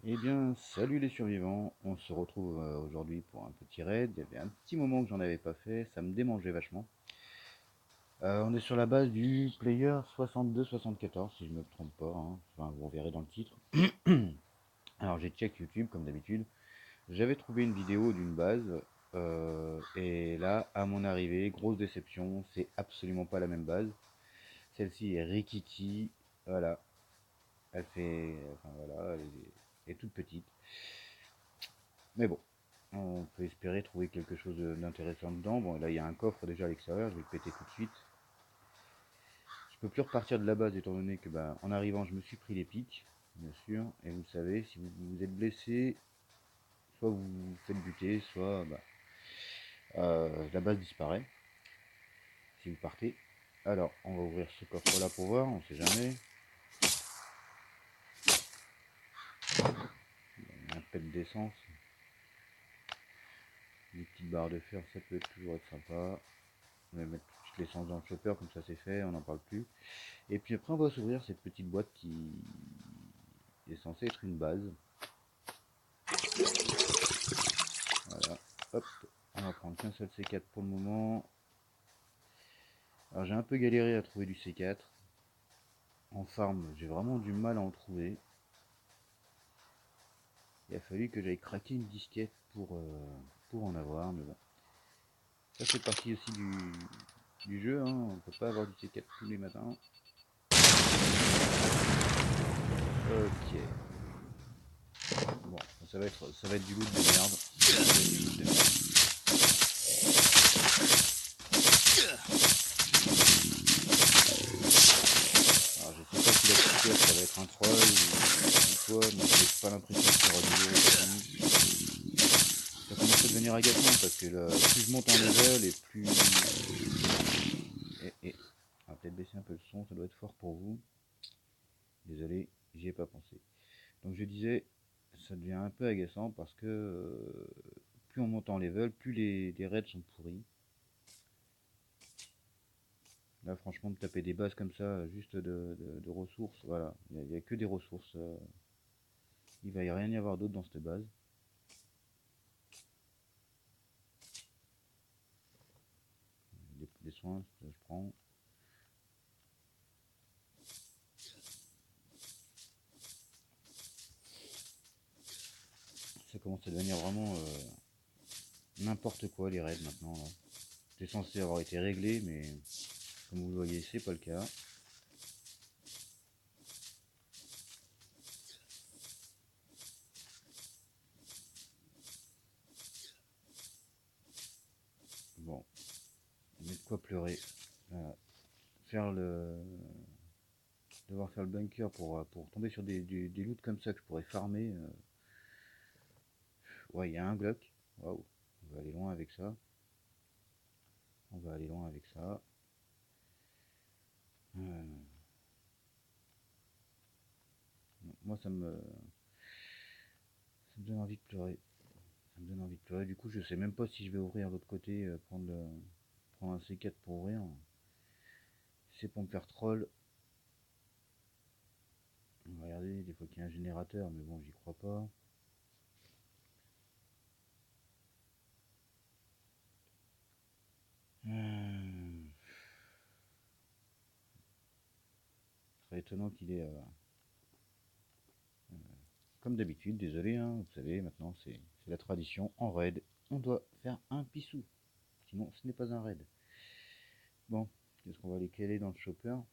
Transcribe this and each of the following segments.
Eh bien, salut les survivants, on se retrouve aujourd'hui pour un petit raid. Il y avait un petit moment que j'en avais pas fait, ça me démangeait vachement. On est sur la base du player 62-74, si je me trompe pas, hein. Enfin, vous verrez dans le titre. Alors j'ai check YouTube comme d'habitude. J'avais trouvé une vidéo d'une base, et là, à mon arrivée, grosse déception, c'est absolument pas la même base. Celle-ci est Rikiki, voilà, elle fait, enfin voilà, elle est toute petite. Mais bon, on peut espérer trouver quelque chose d'intéressant dedans. Bon, là, il y a un coffre déjà à l'extérieur, je vais le péter tout de suite. Je peux plus repartir de la base étant donné que, bah, en arrivant, je me suis pris les pics, bien sûr. Et vous le savez, si vous êtes blessé, soit vous vous faites buter, soit bah, la base disparaît si vous partez. Alors, on va ouvrir ce coffre-là pour voir, on sait jamais. Un pet d'essence, des petites barres de fer, ça peut toujours être sympa. On va mettre tout de suite l'essence dans le chopper, comme ça c'est fait, on n'en parle plus. Et puis après, on va s'ouvrir cette petite boîte qui est censée être une base. Voilà, hop, on va prendre qu'un seul C4 pour le moment. Alors j'ai un peu galéré à trouver du C4. En farm, j'ai vraiment du mal à en trouver. Il a fallu que j'aille craquer une disquette pour en avoir, mais bon. Ça fait partie aussi du jeu, hein. On peut pas avoir du C4 tous les matins. Ok. Bon, ça va être du loot de merde. Ça va être du loot de merde. Alors je sais pas si la petite ça va être un troll ou quoi, mais j'ai pas l'impression qu'il y aura du loot ici. Ça commence à devenir agaçant parce que là, plus je monte en level et plus... On va peut-être baisser un peu le son, ça doit être fort pour vous. Désolé, j'y ai pas pensé. Donc je disais, ça devient un peu agaçant parce que plus on monte en level, plus les raids sont pourris. Là franchement, de taper des bases comme ça, juste de ressources, voilà, il n'y a que des ressources. Il va y rien y avoir d'autre dans cette base. Des soins, ça je prends. Ça commence à devenir vraiment n'importe quoi les raids maintenant. C'est censé avoir été réglé, mais comme vous le voyez, c'est pas le cas. Bon, il y a de quoi pleurer. Faire le... Devoir faire le bunker pour tomber sur des loots comme ça que je pourrais farmer. Ouais, il y a un Glock. Waouh, on va aller loin avec ça. On va aller loin avec ça. Euh, Moi, ça me donne envie de pleurer. Ça me donne envie de pleurer. Du coup, je sais même pas si je vais ouvrir l'autre côté, prendre un C4 pour ouvrir. C'est pour me faire troll. Regardez, des fois qu'il y a un générateur, mais bon, j'y crois pas. Euh, Très étonnant qu'il est comme d'habitude, désolé, hein, vous savez, maintenant c'est la tradition. En raid, on doit faire un pissou. Sinon, ce n'est pas un raid. Bon, qu'est-ce qu'on va aller caler dans le chopper? On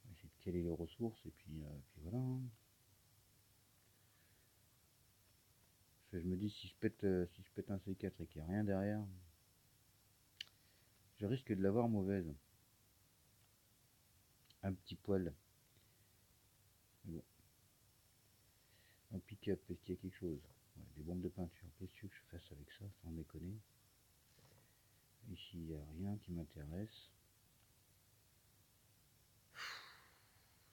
va essayer de caler les ressources et puis voilà, hein. Je me dis, si je pète un C4 et qu'il n'y a rien derrière, je risque de l'avoir mauvaise. Un petit poil. Mais bon, un pick-up, est-ce qu'il y a quelque chose? Ouais, des bombes de peinture. Qu'est-ce que je fasse avec ça, sans déconner? Ici, il n'y a rien qui m'intéresse.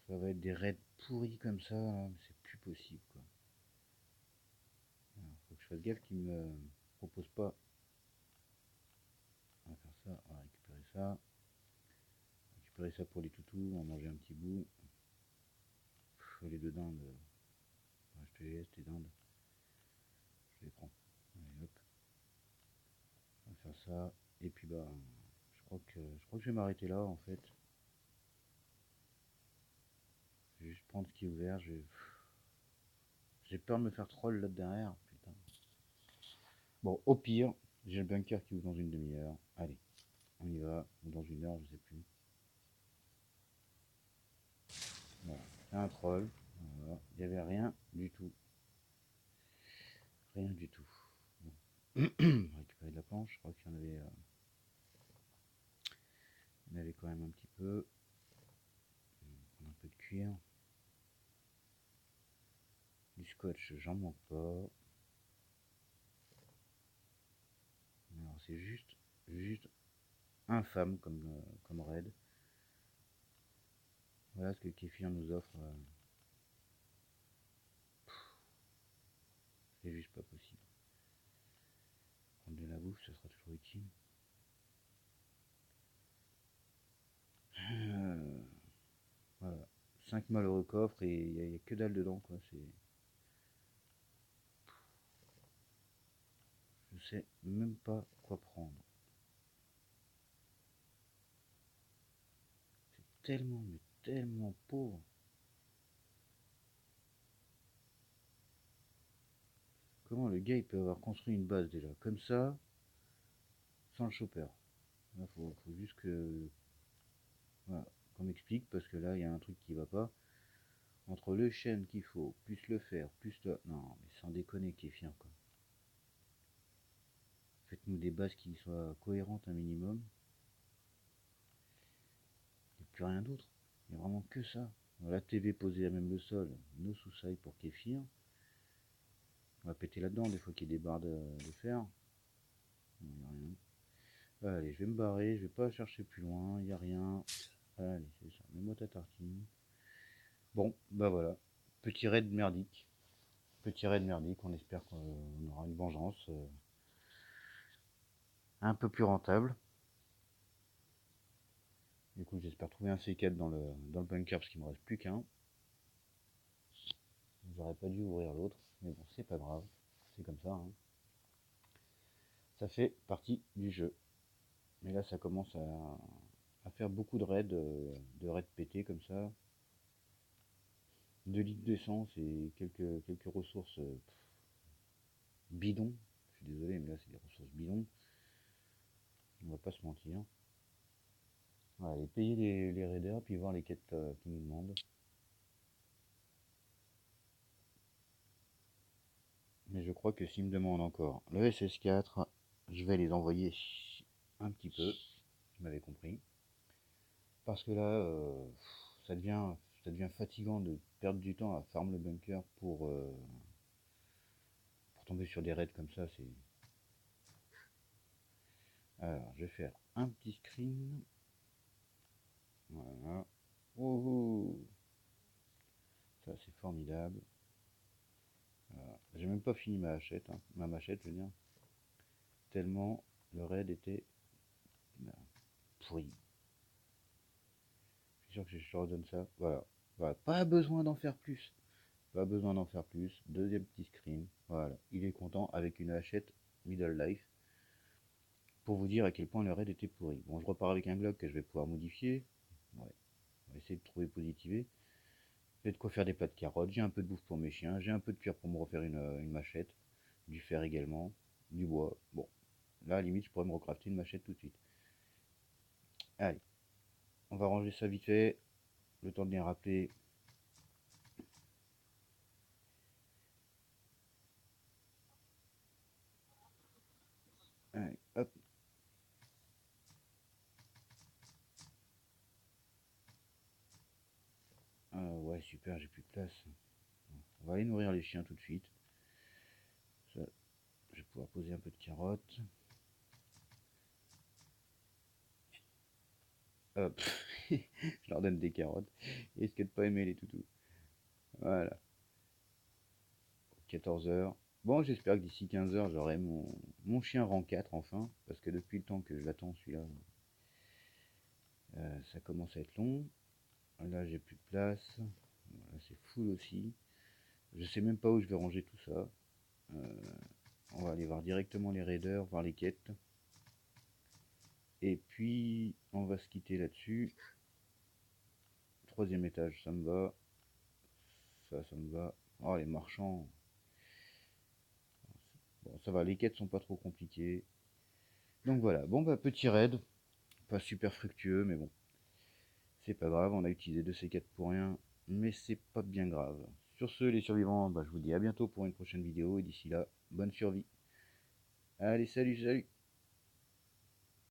Ça va être des raids pourris comme ça, là, c'est plus possible, quoi. Alors, faut que je fasse gaffe qu'ils me proposent pas. On va faire ça, on va récupérer ça. Récupérer ça pour les toutous, on va manger un petit bout. Pff, les deux dindes. FPS, t'es dingue. Je les prends. Allez, hop. On va faire ça. Et puis bah, je crois que je vais m'arrêter là en fait. Je vais juste prendre ce qui est ouvert. J'ai peur de me faire troll là derrière. Putain. Bon, au pire, j'ai le bunker qui ouvre dans une demi-heure. Allez, on y va. Ou dans une heure, je sais plus. Voilà, c'est un troll. Voilà. Il n'y avait rien du tout. Rien du tout. Bon. Récupérer de la planche. Je crois qu'il y en avait, il y en avait quand même un petit peu. Un peu de cuir. Du scotch, j'en manque pas. Alors c'est juste infâme comme raid. Voilà ce que Kéfir nous offre. C'est juste pas possible. Prendre de la bouffe, ça sera toujours utile. Voilà. 5 malheureux coffres et il n'y a que dalle dedans quoi. Je sais même pas quoi prendre. C'est tellement, mais tellement pauvre. Comment le gars il peut avoir construit une base déjà comme ça sans le chopper. Là, faut juste que voilà, qu'on m'explique parce que là il y a un truc qui va pas. Entre le chêne qu'il faut, plus le fer, plus le. Non, mais sans déconner, Kéfir quoi. Faites-nous des bases qui soient cohérentes un minimum. Il n'y a plus rien d'autre. Il n'y a vraiment que ça. La TV posée à même le sol, nos sous-sailles pour Kéfir. On va péter là-dedans des fois qu'il y a des barres de fer. Il n'y a rien. Allez, je vais me barrer, je vais pas chercher plus loin, il n'y a rien. Allez, c'est ça, mets-moi ta tartine. Bon, bah voilà. Petit raid merdique. Petit raid merdique, on espère qu'on aura une vengeance un peu plus rentable. Du coup, j'espère trouver un C4 dans le bunker parce qu'il me reste plus qu'un. J'aurais pas dû ouvrir l'autre, mais bon, c'est pas grave. C'est comme ça. Hein. Ça fait partie du jeu. Mais là, ça commence à faire beaucoup de raids pétés comme ça. 2 litres d'essence et quelques ressources bidons. Je suis désolé, mais là, c'est des ressources bidons. On va pas se mentir. On va aller payer les raiders, puis voir les quêtes qu'ils nous demandent. Mais je crois que s'ils me demandent encore le SS4, je vais les envoyer un petit peu. Vous m'avez compris. Parce que là, ça devient fatigant de perdre du temps à farm le bunker pour tomber sur des raids comme ça. Alors, je vais faire un petit screen. Voilà. Oh, oh. Ça, c'est formidable. J'ai même pas fini ma hachette, hein. Ma machette, je veux dire. Tellement le raid était pourri. Je suis sûr que je redonne ça. Voilà. Voilà. Pas besoin d'en faire plus. Pas besoin d'en faire plus. Deuxième petit screen. Voilà. Il est content avec une hachette Middle Life. Pour vous dire à quel point le raid était pourri. Bon, je repars avec un glock que je vais pouvoir modifier. Ouais. On va essayer de trouver positiver. J'ai de quoi faire des plats de carottes. J'ai un peu de bouffe pour mes chiens. J'ai un peu de cuir pour me refaire une machette. Du fer également. Du bois. Bon. Là, à la limite, je pourrais me recrafter une machette tout de suite. Allez. On va ranger ça vite fait. Le temps de bien rappeler. Allez, hop. Ouais, super, j'ai plus de place. On va aller nourrir les chiens tout de suite. Ça, je vais pouvoir poser un peu de carottes. Hop. Je leur donne des carottes. Ils risquent de pas aimer les toutous. Voilà. 14 heures. Bon, j'espère que d'ici 15 heures, j'aurai mon chien rang 4 enfin. Parce que depuis le temps que je l'attends, celui-là, ça commence à être long. Là, j'ai plus de place. Là, c'est full aussi. Je sais même pas où je vais ranger tout ça. On va aller voir directement les raiders, voir les quêtes. Et puis, on va se quitter là-dessus. Troisième étage, ça me va. Ça me va. Oh, les marchands. Bon, ça va, les quêtes sont pas trop compliquées. Donc voilà, bon bah petit raid. Pas super fructueux, mais bon. C'est pas grave, on a utilisé 2C4 pour rien. Mais c'est pas bien grave. Sur ce, les survivants, bah, je vous dis à bientôt pour une prochaine vidéo. Et d'ici là, bonne survie. Allez, salut, salut!